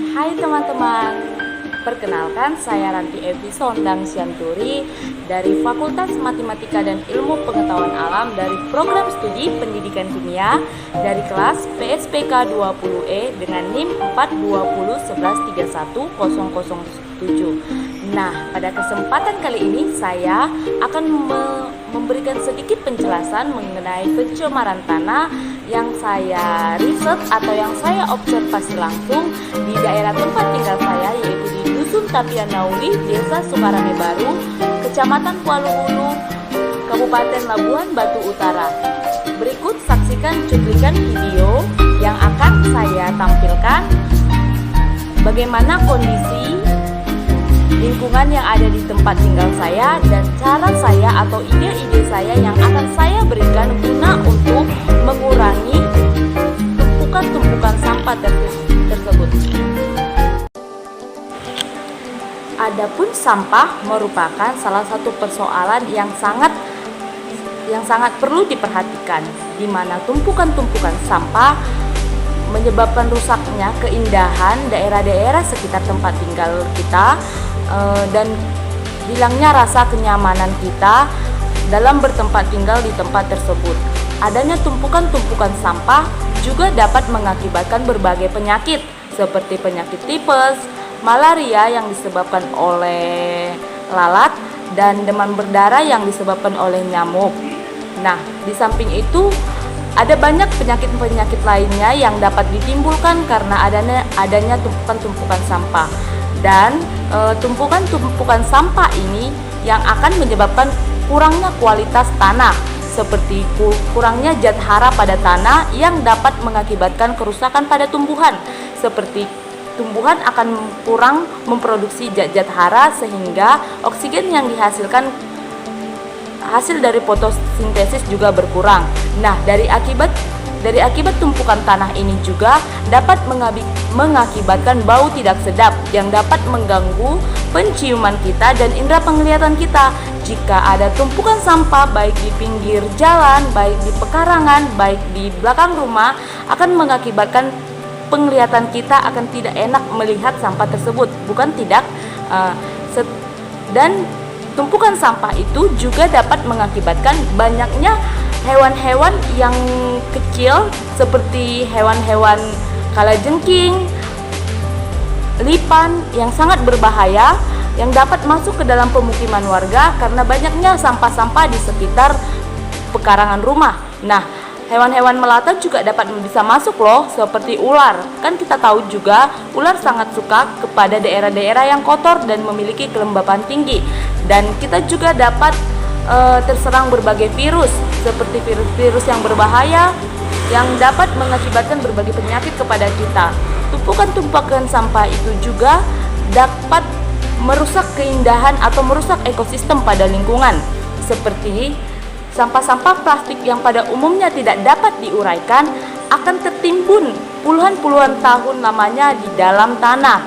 Hai teman-teman, perkenalkan saya Ranti Evi Sondang Sianturi dari Fakultas Matematika dan Ilmu Pengetahuan Alam dari Program Studi Pendidikan Kimia dari kelas PSPK 20E dengan NIM 42011310007. Nah, pada kesempatan kali ini saya akan memberikan sedikit penjelasan mengenai pencemaran tanah yang saya riset atau yang saya observasi langsung di daerah tempat tinggal saya, yaitu di Dusun Tapian Nauli, Desa Sukarame Baru, Kecamatan Kuala Hulu, Kabupaten Labuhan Batu Utara. Berikut saksikan cuplikan video yang akan saya tampilkan bagaimana kondisi lingkungan yang ada di tempat tinggal saya dan cara saya atau ide-ide saya yang akan saya berikan guna untuk mengurangi tumpukan-tumpukan sampah tersebut. Adapun sampah merupakan salah satu persoalan yang sangat perlu diperhatikan, di mana tumpukan-tumpukan sampah menyebabkan rusaknya keindahan daerah-daerah sekitar tempat tinggal kita dan hilangnya rasa kenyamanan kita dalam bertempat tinggal di tempat tersebut. Adanya tumpukan-tumpukan sampah juga dapat mengakibatkan berbagai penyakit seperti penyakit tipes, malaria yang disebabkan oleh lalat, dan demam berdarah yang disebabkan oleh nyamuk. Nah, di samping itu ada banyak penyakit-penyakit lainnya yang dapat ditimbulkan karena adanya tumpukan-tumpukan sampah. Dan tumpukan-tumpukan sampah ini yang akan menyebabkan kurangnya kualitas tanah, seperti kurangnya zat hara pada tanah yang dapat mengakibatkan kerusakan pada tumbuhan, seperti tumbuhan akan kurang memproduksi zat-zat hara sehingga oksigen yang dihasilkan hasil dari fotosintesis juga berkurang. Nah, dari akibat tumpukan tanah ini juga dapat mengakibatkan bau tidak sedap yang dapat mengganggu penciuman kita dan indera penglihatan kita. Jika ada tumpukan sampah baik di pinggir jalan, baik di pekarangan, baik di belakang rumah, akan mengakibatkan penglihatan kita akan tidak enak melihat sampah tersebut, bukan tidak. Dan tumpukan sampah itu juga dapat mengakibatkan banyaknya hewan-hewan yang kecil seperti hewan-hewan kalajengking, lipan yang sangat berbahaya yang dapat masuk ke dalam pemukiman warga karena banyaknya sampah-sampah di sekitar pekarangan rumah. Nah, hewan-hewan melata juga bisa masuk loh, seperti ular. Kan kita tahu juga ular sangat suka kepada daerah-daerah yang kotor dan memiliki kelembapan tinggi. Dan kita juga dapat terserang berbagai virus seperti virus-virus yang berbahaya yang dapat mengakibatkan berbagai penyakit kepada kita. Tumpukan-tumpukan sampah itu juga dapat merusak keindahan atau merusak ekosistem pada lingkungan, seperti sampah-sampah plastik yang pada umumnya tidak dapat diuraikan akan tertimbun puluhan tahun lamanya di dalam tanah,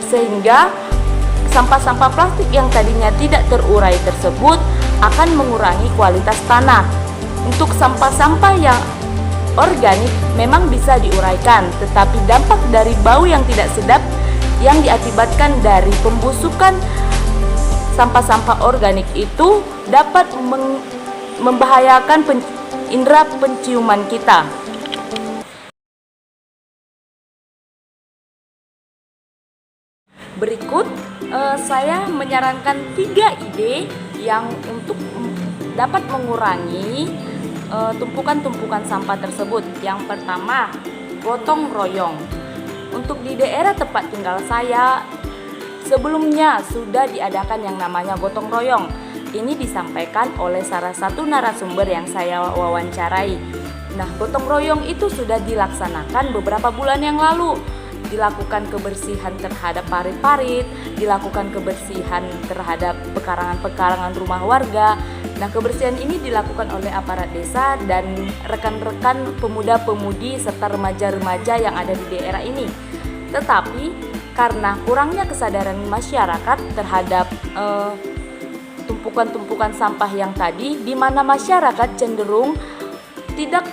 sehingga sampah-sampah plastik yang tadinya tidak terurai tersebut akan mengurangi kualitas tanah. Untuk sampah-sampah yang organik memang bisa diuraikan, tetapi dampak dari bau yang tidak sedap yang diakibatkan dari pembusukan sampah-sampah organik itu dapat membahayakan indera penciuman kita. Berikut saya menyarankan 3 ide yang untuk dapat mengurangi tumpukan-tumpukan sampah tersebut. Yang pertama, gotong royong. Untuk di daerah tempat tinggal saya sebelumnya sudah diadakan yang namanya gotong royong. Ini disampaikan oleh salah satu narasumber yang saya wawancarai. Nah, gotong royong itu sudah dilaksanakan beberapa bulan yang lalu. Dilakukan kebersihan terhadap parit-parit, dilakukan kebersihan terhadap pekarangan-pekarangan rumah warga. Nah, kebersihan ini dilakukan oleh aparat desa dan rekan-rekan pemuda-pemudi serta remaja-remaja yang ada di daerah ini. Tetapi karena kurangnya kesadaran masyarakat terhadap tumpukan-tumpukan sampah yang tadi, di mana masyarakat cenderung tidak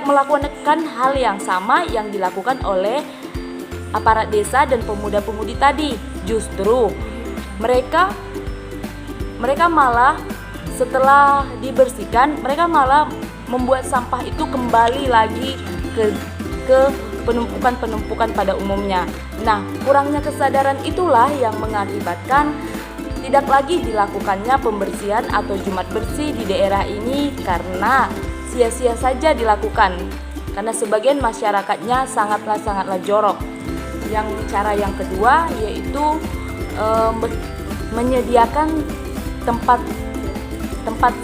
melakukan hal yang sama yang dilakukan oleh aparat desa dan pemuda-pemudi tadi. Justru mereka malah setelah dibersihkan, mereka malah membuat sampah itu kembali lagi ke penumpukan pada umumnya. Nah, kurangnya kesadaran itulah yang mengakibatkan tidak lagi dilakukannya pembersihan atau Jumat bersih di daerah ini karena sia-sia saja dilakukan. Karena sebagian masyarakatnya sangatlah jorok. Cara yang kedua yaitu menyediakan tempat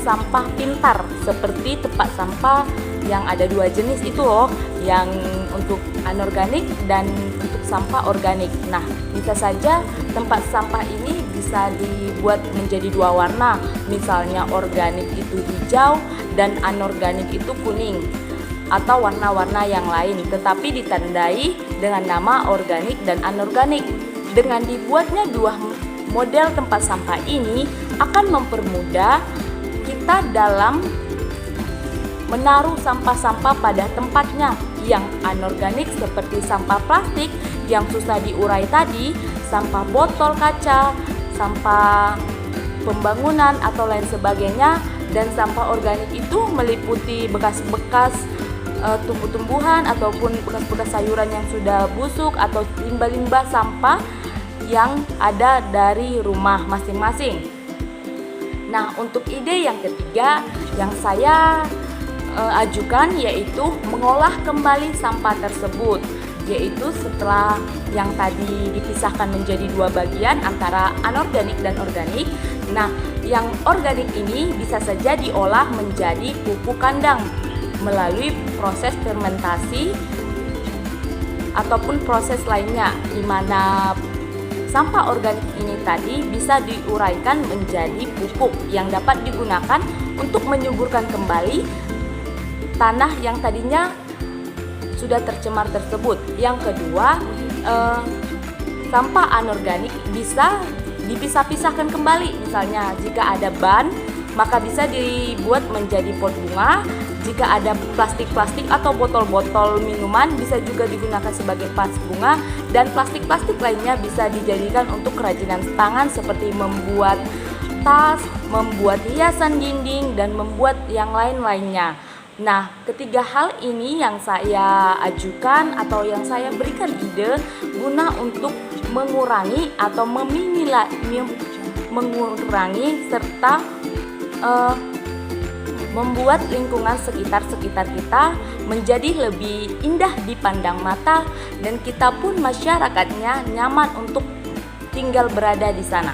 sampah pintar, seperti tempat sampah yang ada 2 jenis itu loh, yang untuk anorganik dan untuk sampah organik. Nah, bisa saja tempat sampah ini bisa dibuat menjadi 2 warna, misalnya organik itu hijau dan anorganik itu kuning, atau warna-warna yang lain, tetapi ditandai dengan nama organik dan anorganik. Dengan dibuatnya 2 model tempat sampah ini akan mempermudah kita dalam menaruh sampah-sampah pada tempatnya. Yang anorganik seperti sampah plastik yang susah diurai tadi, sampah botol kaca, sampah pembangunan atau lain sebagainya, dan sampah organik itu meliputi bekas-bekas tumbuh-tumbuhan ataupun bekas-bekas sayuran yang sudah busuk atau limbah-limbah sampah yang ada dari rumah masing-masing. Nah, untuk ide yang ketiga yang saya ajukan yaitu mengolah kembali sampah tersebut, yaitu setelah yang tadi dipisahkan menjadi 2 bagian antara anorganik dan organik. Nah, yang organik ini bisa saja diolah menjadi pupuk kandang melalui proses fermentasi ataupun proses lainnya, di mana sampah organik ini tadi bisa diuraikan menjadi pupuk yang dapat digunakan untuk menyuburkan kembali tanah yang tadinya sudah tercemar tersebut. Yang kedua, sampah anorganik bisa dipisah-pisahkan kembali. Misalnya jika ada ban, maka bisa dibuat menjadi pot bunga. Jika ada plastik-plastik atau botol-botol minuman, bisa juga digunakan sebagai vas bunga. Dan plastik-plastik lainnya bisa dijadikan untuk kerajinan tangan seperti membuat tas, membuat hiasan dinding, dan membuat yang lain-lainnya. Nah, ketiga hal ini yang saya ajukan atau yang saya berikan ide guna untuk mengurangi atau mengurangi serta membuat lingkungan sekitar kita menjadi lebih indah dipandang mata, dan kita pun masyarakatnya nyaman untuk tinggal berada di sana.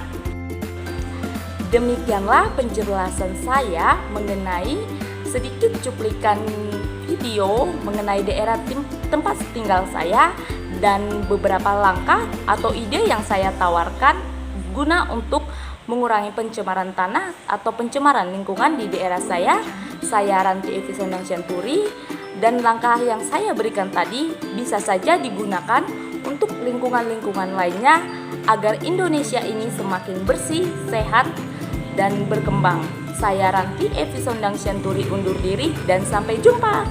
Demikianlah penjelasan saya mengenai sedikit cuplikan video mengenai daerah tempat tinggal saya dan beberapa langkah atau ide yang saya tawarkan guna untuk mengurangi pencemaran tanah atau pencemaran lingkungan di daerah saya. Saya Ranti Evi Sondang Syanturi, dan langkah yang saya berikan tadi bisa saja digunakan untuk lingkungan-lingkungan lainnya agar Indonesia ini semakin bersih, sehat, dan berkembang. Saya Ranti Evi Sondang Syanturi undur diri dan sampai jumpa.